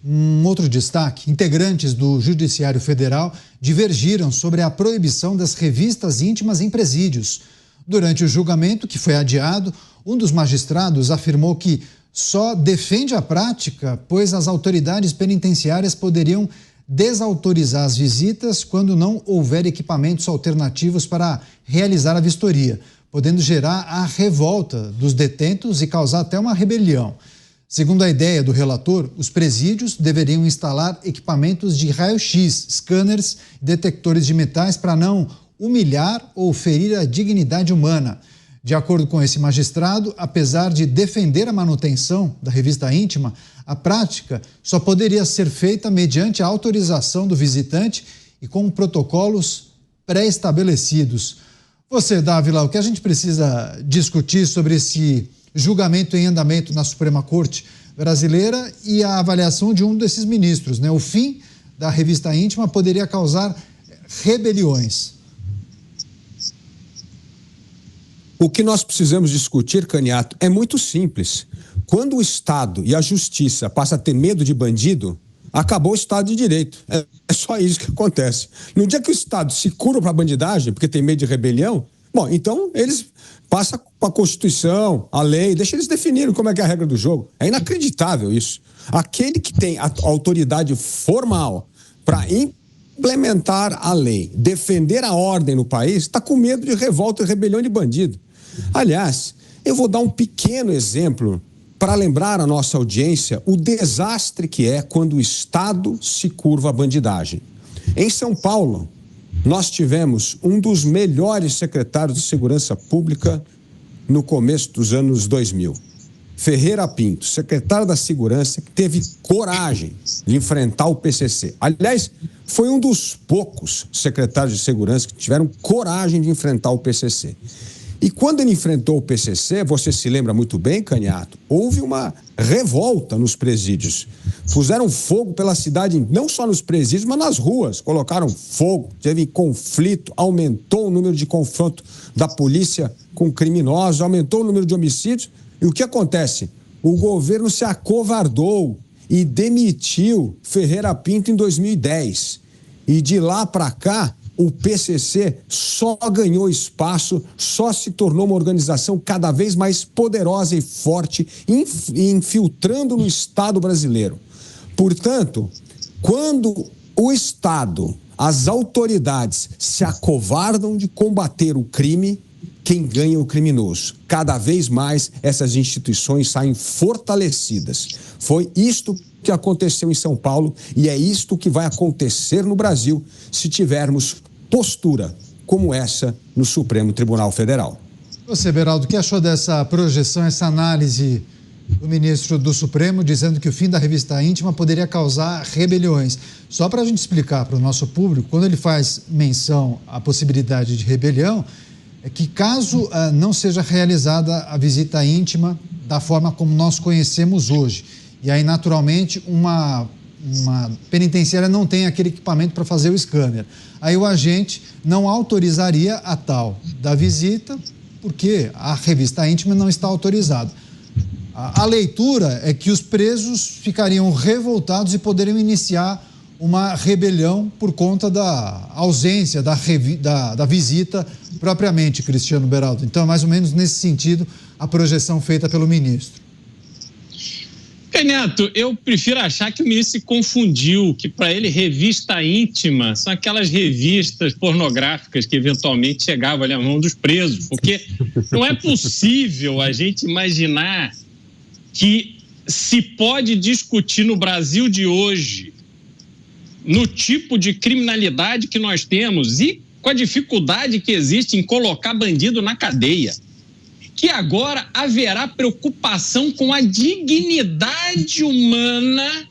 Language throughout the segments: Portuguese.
Um outro destaque: integrantes do Judiciário Federal divergiram sobre a proibição das revistas íntimas em presídios. Durante o julgamento, que foi adiado, um dos magistrados afirmou que só defende a prática, pois as autoridades penitenciárias poderiam desautorizar as visitas quando não houver equipamentos alternativos para realizar a vistoria, podendo gerar a revolta dos detentos e causar até uma rebelião. Segundo a ideia do relator, os presídios deveriam instalar equipamentos de raio-x, scanners e detectores de metais para não humilhar ou ferir a dignidade humana. De acordo com esse magistrado, apesar de defender a manutenção da revista íntima, a prática só poderia ser feita mediante a autorização do visitante e com protocolos pré-estabelecidos. Você, Dávila, o que a gente precisa discutir sobre esse julgamento em andamento na Suprema Corte brasileira e a avaliação de um desses ministros, né? O fim da revista íntima poderia causar rebeliões. O que nós precisamos discutir, Caniato, é muito simples. Quando o Estado e a Justiça passam a ter medo de bandido, acabou o Estado de Direito. É só isso que acontece. No dia que o Estado se curva para a bandidagem, porque tem medo de rebelião, bom, então eles passam para a Constituição, a lei, deixa eles definirem como é que é a regra do jogo. É inacreditável isso. Aquele que tem a autoridade formal para implementar a lei, defender a ordem no país, está com medo de revolta e rebelião de bandido. Aliás, eu vou dar um pequeno exemplo para lembrar a nossa audiência o desastre que é quando o Estado se curva à bandidagem. Em São Paulo, nós tivemos um dos melhores secretários de Segurança Pública no começo dos anos 2000. Ferreira Pinto, secretário da Segurança, que teve coragem de enfrentar o PCC. Aliás, foi um dos poucos secretários de Segurança que tiveram coragem de enfrentar o PCC. E quando ele enfrentou o PCC, você se lembra muito bem, Caniato, houve uma revolta nos presídios. Puseram fogo pela cidade, não só nos presídios, mas nas ruas. Colocaram fogo, teve conflito, aumentou o número de confronto da polícia com criminosos, aumentou o número de homicídios. E o que acontece? O governo se acovardou e demitiu Ferreira Pinto em 2010. E de lá para cá, o PCC só ganhou espaço, só se tornou uma organização cada vez mais poderosa e forte, infiltrando no Estado brasileiro. Portanto, quando o Estado, as autoridades se acovardam de combater o crime, quem ganha é o criminoso. Cada vez mais essas instituições saem fortalecidas. Foi isto que aconteceu em São Paulo e é isto que vai acontecer no Brasil se tivermos postura como essa no Supremo Tribunal Federal. Você, Beraldo, o que achou dessa projeção, essa análise do ministro do Supremo dizendo que o fim da revista íntima poderia causar rebeliões? Só para a gente explicar para o nosso público, quando ele faz menção à possibilidade de rebelião, é que caso não seja realizada a visita íntima da forma como nós conhecemos hoje, e aí naturalmente uma penitenciária não tem aquele equipamento para fazer o scanner, aí o agente não autorizaria a tal da visita porque a revista íntima não está autorizada. A leitura é que os presos ficariam revoltados e poderiam iniciar uma rebelião por conta da ausência da visita propriamente, Cristiano Beraldo. Então, é mais ou menos nesse sentido a projeção feita pelo ministro. Neto, eu prefiro achar que o ministro se confundiu, que para ele revista íntima são aquelas revistas pornográficas que eventualmente chegavam ali à mão dos presos, porque não é possível a gente imaginar que se pode discutir no Brasil de hoje, no tipo de criminalidade que nós temos e com a dificuldade que existe em colocar bandido na cadeia, que agora haverá preocupação com a dignidade humana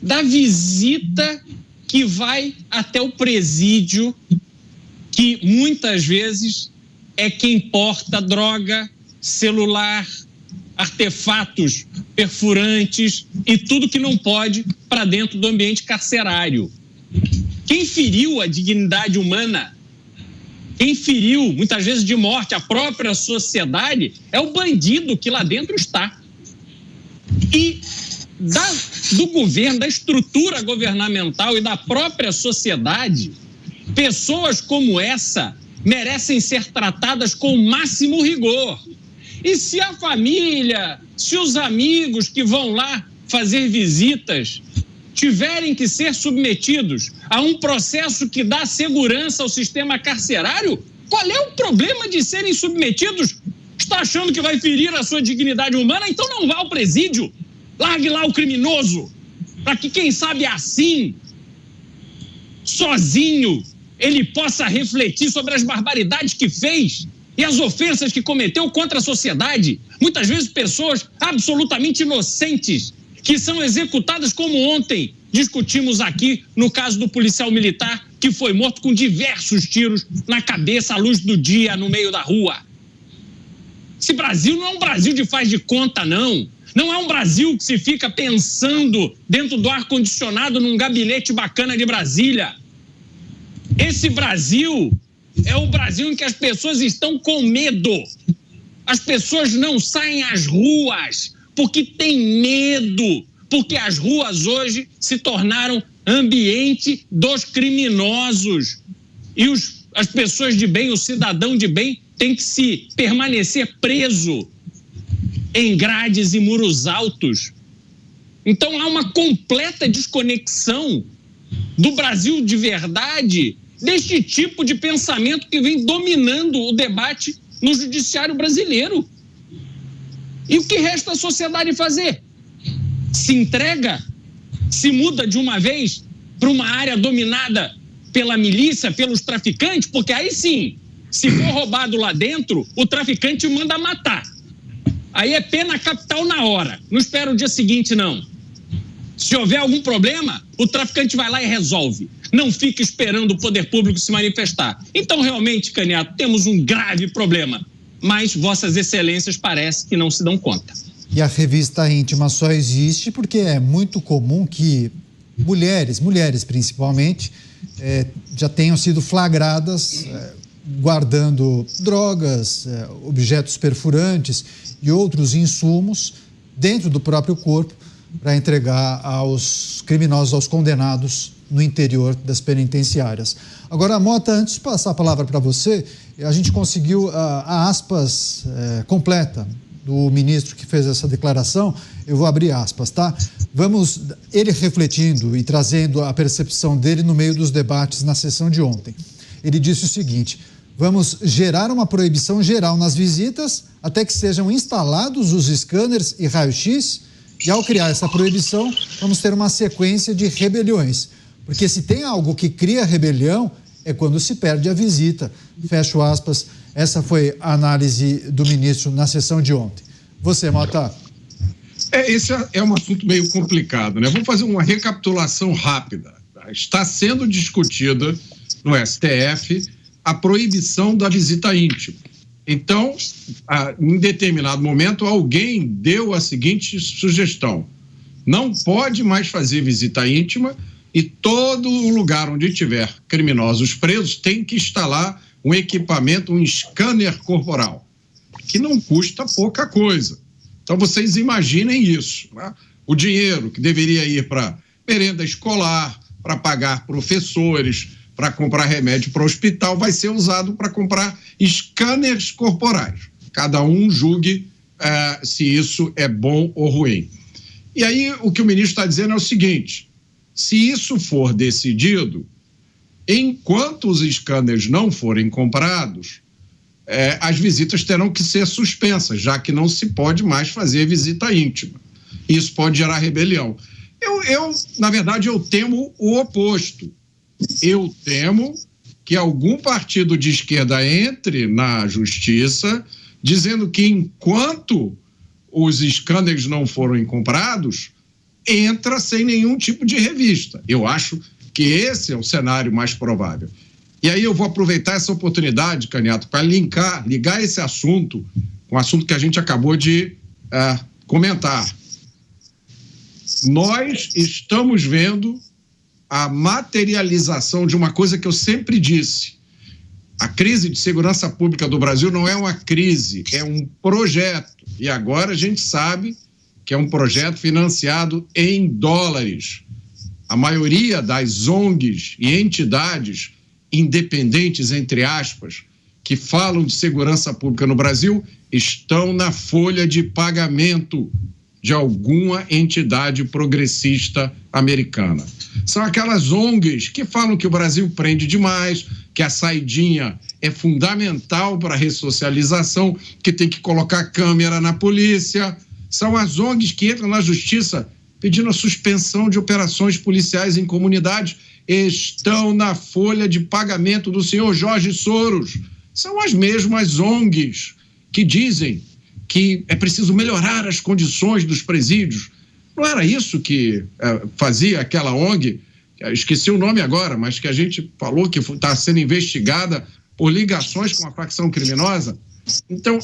da visita que vai até o presídio, que muitas vezes é quem porta droga, celular, artefatos perfurantes e tudo que não pode para dentro do ambiente carcerário. Quem feriu a dignidade humana, quem feriu, muitas vezes de morte, a própria sociedade, é o bandido que lá dentro está. E do governo, da estrutura governamental e da própria sociedade, pessoas como essa merecem ser tratadas com o máximo rigor. E se a família, se os amigos que vão lá fazer visitas tiverem que ser submetidos a um processo que dá segurança ao sistema carcerário, qual é o problema de serem submetidos? Está achando que vai ferir a sua dignidade humana? Então não vá ao presídio. Largue lá o criminoso, para que, quem sabe assim, sozinho, ele possa refletir sobre as barbaridades que fez e as ofensas que cometeu contra a sociedade. Muitas vezes pessoas absolutamente inocentes que são executadas, como ontem discutimos aqui no caso do policial militar que foi morto com diversos tiros na cabeça à luz do dia no meio da rua. Esse Brasil não é um Brasil de faz de conta, não. Não é um Brasil que se fica pensando dentro do ar-condicionado num gabinete bacana de Brasília. Esse Brasil é o Brasil em que as pessoas estão com medo. As pessoas não saem às ruas porque têm medo, porque as ruas hoje se tornaram ambiente dos criminosos. E as pessoas de bem, o cidadão de bem, tem que se permanecer preso em grades e muros altos. Então há uma completa desconexão do Brasil de verdade deste tipo de pensamento que vem dominando o debate no judiciário brasileiro. E o que resta à sociedade fazer? Se entrega? Se muda de uma vez para uma área dominada pela milícia, pelos traficantes? Porque aí sim, se for roubado lá dentro, o traficante manda matar. Aí é pena capital na hora. Não espera o dia seguinte, não. Se houver algum problema, o traficante vai lá e resolve. Não fica esperando o poder público se manifestar. Então, realmente, Caniato, temos um grave problema. Mas vossas excelências parece que não se dão conta. E a revista íntima só existe porque é muito comum que mulheres principalmente, já tenham sido flagradas guardando drogas, objetos perfurantes e outros insumos dentro do próprio corpo para entregar aos criminosos, aos condenados no interior das penitenciárias. Agora, Mota, antes de passar a palavra para você, a gente conseguiu a aspas completa do ministro que fez essa declaração. Eu vou abrir aspas, tá? Vamos, ele refletindo e trazendo a percepção dele no meio dos debates na sessão de ontem. Ele disse o seguinte: vamos gerar uma proibição geral nas visitas até que sejam instalados os scanners e raio-x, e ao criar essa proibição, vamos ter uma sequência de rebeliões. Porque se tem algo que cria rebelião, é quando se perde a visita. Fecho aspas. Essa foi a análise do ministro na sessão de ontem. Você, Mota. Esse é um assunto meio complicado, né? Vamos fazer uma recapitulação rápida. Está sendo discutida no STF a proibição da visita íntima. Então, em determinado momento, alguém deu a seguinte sugestão: não pode mais fazer visita íntima e todo lugar onde tiver criminosos presos tem que instalar um equipamento, um scanner corporal, que não custa pouca coisa. Então, vocês imaginem isso, né? O dinheiro que deveria ir para merenda escolar, para pagar professores, para comprar remédio para o hospital, vai ser usado para comprar scanners corporais. Cada um julgue se isso é bom ou ruim. E aí, o que o ministro está dizendo é o seguinte: se isso for decidido, enquanto os scanners não forem comprados, as visitas terão que ser suspensas, já que não se pode mais fazer visita íntima. Isso pode gerar rebelião. Na verdade, eu temo o oposto. Eu temo que algum partido de esquerda entre na justiça dizendo que enquanto os scanners não forem comprados, entra sem nenhum tipo de revista. Eu acho que esse é o cenário mais provável. E aí eu vou aproveitar essa oportunidade, Caniato, para ligar esse assunto com o assunto que a gente acabou de comentar. Nós estamos vendo a materialização de uma coisa que eu sempre disse: a crise de segurança pública do Brasil não é uma crise, é um projeto. E agora a gente sabe que é um projeto financiado em dólares. A maioria das ONGs e entidades independentes, entre aspas, que falam de segurança pública no Brasil, estão na folha de pagamento de alguma entidade progressista americana. São aquelas ONGs que falam que o Brasil prende demais, que a saidinha é fundamental para a ressocialização, que tem que colocar câmera na polícia. São as ONGs que entram na justiça pedindo a suspensão de operações policiais em comunidades. Estão na folha de pagamento do senhor Jorge Soros. São as mesmas ONGs que dizem que é preciso melhorar as condições dos presídios. Não era isso que fazia aquela ONG, esqueci o nome agora, mas que a gente falou que está sendo investigada por ligações com a facção criminosa? Então,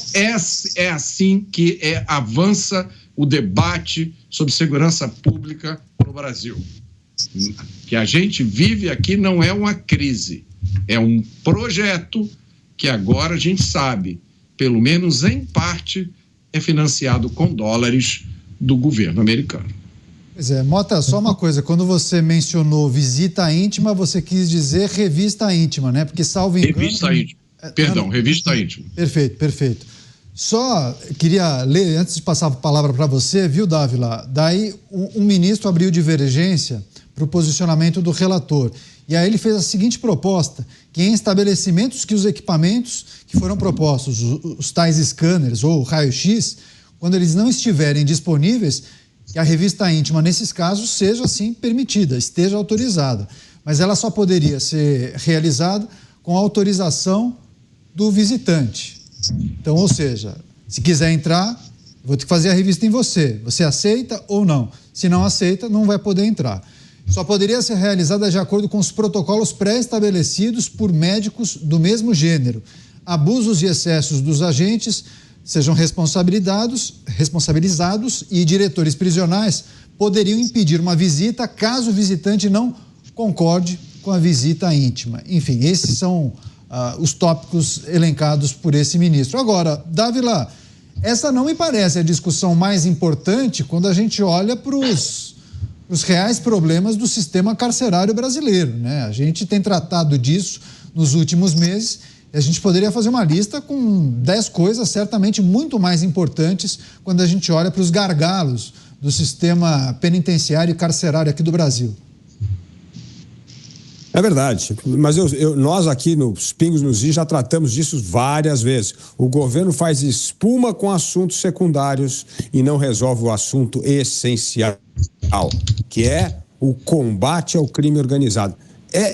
é assim que avança o debate sobre segurança pública no Brasil. Que a gente vive aqui não é uma crise, é um projeto que agora a gente sabe, pelo menos em parte, é financiado com dólares do governo americano. Pois é, Mota, só uma coisa, quando você mencionou visita íntima, você quis dizer revista íntima, né? Porque, salvo engano... Revista íntima, perdão, revista íntima. Perfeito. Só queria ler, antes de passar a palavra para você, viu, Dávila? Daí um ministro abriu divergência para o posicionamento do relator. E aí ele fez a seguinte proposta, que em estabelecimentos que os equipamentos que foram propostos, os tais scanners ou raio-x, quando eles não estiverem disponíveis, que a revista íntima, nesses casos, seja assim permitida, esteja autorizada. Mas ela só poderia ser realizada com autorização do visitante. Então, ou seja, se quiser entrar, vou ter que fazer a revista em você. Você aceita ou não? Se não aceita, não vai poder entrar. Só poderia ser realizada de acordo com os protocolos pré-estabelecidos por médicos do mesmo gênero. Abusos e excessos dos agentes sejam responsabilizados e diretores prisionais poderiam impedir uma visita caso o visitante não concorde com a visita íntima. Enfim, esses são os tópicos elencados por esse ministro. Agora, Dávila, essa não me parece a discussão mais importante quando a gente olha para os reais problemas do sistema carcerário brasileiro, né? A gente tem tratado disso nos últimos meses e a gente poderia fazer uma lista com 10 coisas certamente muito mais importantes quando a gente olha para os gargalos do sistema penitenciário e carcerário aqui do Brasil. É verdade, mas nós aqui nos Pingos nos Is já tratamos disso várias vezes. O governo faz espuma com assuntos secundários e não resolve o assunto essencial, que é o combate ao crime organizado.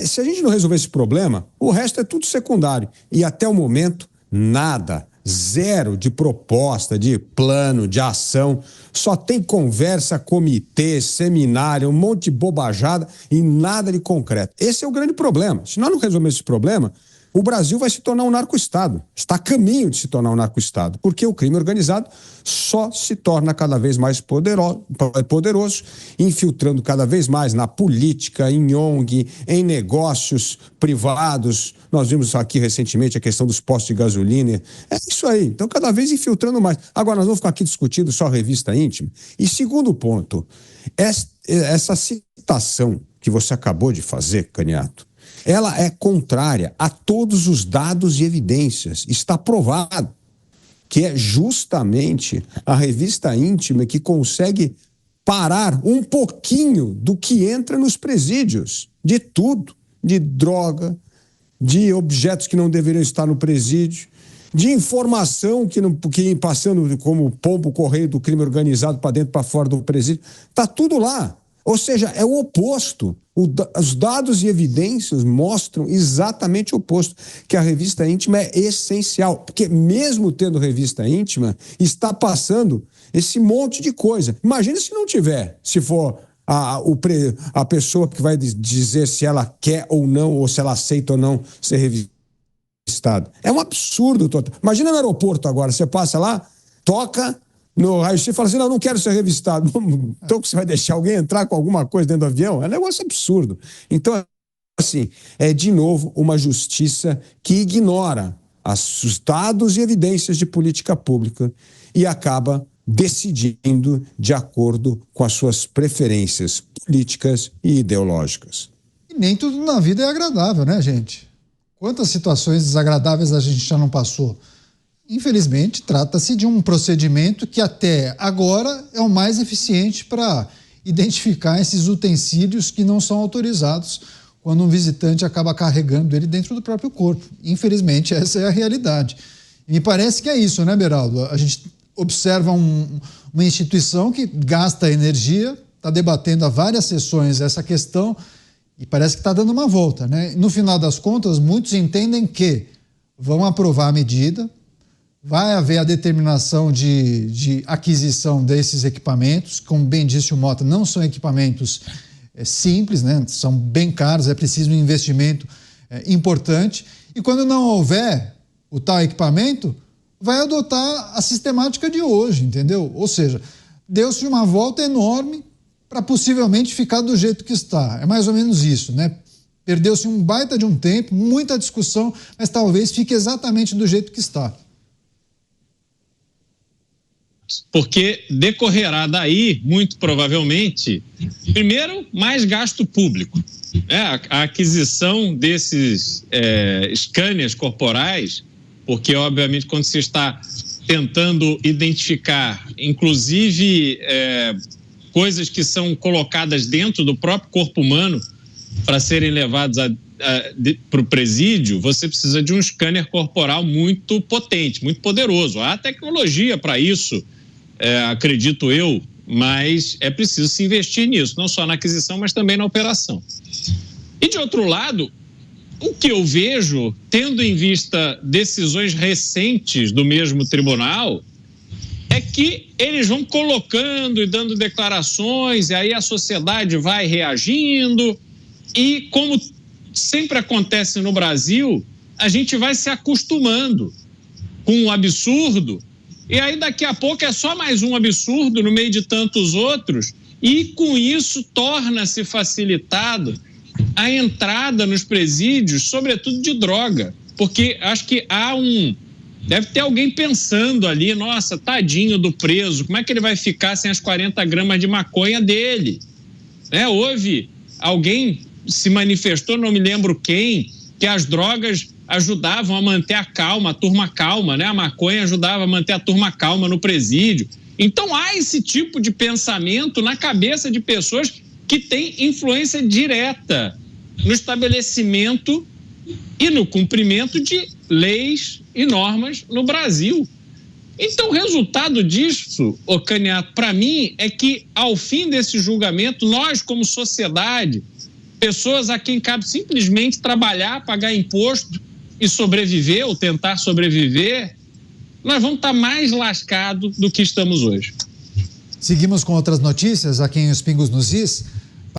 Se a gente não resolver esse problema, o resto é tudo secundário. E até o momento, nada. Zero de proposta, de plano, de ação. Só tem conversa, comitê, seminário, um monte de bobajada e nada de concreto. Esse é o grande problema. Se nós não resolvermos esse problema, o Brasil vai se tornar um narco-estado. Está a caminho de se tornar um narco-estado, porque o crime organizado só se torna cada vez mais poderoso, infiltrando cada vez mais na política, em ONG, em negócios privados. Nós vimos aqui recentemente a questão dos postos de gasolina. É isso aí. Então, cada vez infiltrando mais. Agora, nós vamos ficar aqui discutindo só a revista íntima. E segundo ponto, essa citação que você acabou de fazer, Caniato, ela é contrária a todos os dados e evidências. Está provado que é justamente a revista íntima que consegue parar um pouquinho do que entra nos presídios. De tudo. De droga, de objetos que não deveriam estar no presídio, de informação que passando como pombo correio do crime organizado para dentro e para fora do presídio. Está tudo lá. Ou seja, é o oposto. Os dados e evidências mostram exatamente o oposto, que a revista íntima é essencial, porque mesmo tendo revista íntima, está passando esse monte de coisa. Imagina se não tiver, se for a pessoa que vai dizer se ela quer ou não, ou se ela aceita ou não ser revistada. É um absurdo total. Imagina no aeroporto agora, você passa lá, toca no raio-x e fala assim, não quero ser revistado. Então você vai deixar alguém entrar com alguma coisa dentro do avião? É um negócio absurdo. Então, assim, é de novo uma justiça que ignora os dados e evidências de política pública e acaba decidindo de acordo com as suas preferências políticas e ideológicas. E nem tudo na vida é agradável, né, gente? Quantas situações desagradáveis a gente já não passou? Infelizmente, trata-se de um procedimento que até agora é o mais eficiente para identificar esses utensílios que não são autorizados quando um visitante acaba carregando ele dentro do próprio corpo. Infelizmente, essa é a realidade. E me parece que é isso, né, Beraldo? A gente observa uma instituição que gasta energia, está debatendo há várias sessões essa questão e parece que está dando uma volta, né? No final das contas, muitos entendem que vão aprovar a medida, vai haver a determinação de aquisição desses equipamentos, como bem disse o Mota, não são equipamentos simples, né? São bem caros, é preciso um investimento importante. E quando não houver o tal equipamento, vai adotar a sistemática de hoje, entendeu? Ou seja, deu-se uma volta enorme para possivelmente ficar do jeito que está. É mais ou menos isso, né? Perdeu-se um baita de um tempo, muita discussão, mas talvez fique exatamente do jeito que está. Porque decorrerá daí, muito provavelmente, primeiro, mais gasto público. A aquisição desses scanners corporais, porque, obviamente, quando se está tentando identificar, inclusive, coisas que são colocadas dentro do próprio corpo humano para serem levados para o presídio, você precisa de um scanner corporal muito potente, muito poderoso. Há tecnologia para isso, acredito eu, mas é preciso se investir nisso, não só na aquisição, mas também na operação. E, de outro lado, o que eu vejo, tendo em vista decisões recentes do mesmo tribunal, é que eles vão colocando e dando declarações, e aí a sociedade vai reagindo, e como sempre acontece no Brasil, a gente vai se acostumando com o absurdo, e aí daqui a pouco é só mais um absurdo no meio de tantos outros, e com isso torna-se facilitado a entrada nos presídios, sobretudo de droga, porque acho que deve ter alguém pensando ali, nossa, tadinho do preso, como é que ele vai ficar sem as 40 gramas de maconha dele? Houve alguém se manifestou, não me lembro quem, que as drogas ajudavam a manter a calma, a turma calma, né? A maconha ajudava a manter a turma calma no presídio. Então há esse tipo de pensamento na cabeça de pessoas que têm influência direta no estabelecimento e no cumprimento de leis e normas no Brasil. Então o resultado disso, Caniato, para mim, é que ao fim desse julgamento, nós como sociedade, pessoas a quem cabe simplesmente trabalhar, pagar imposto e sobreviver ou tentar sobreviver, nós vamos estar mais lascados do que estamos hoje. Seguimos com outras notícias aqui em Os Pingos nos Is.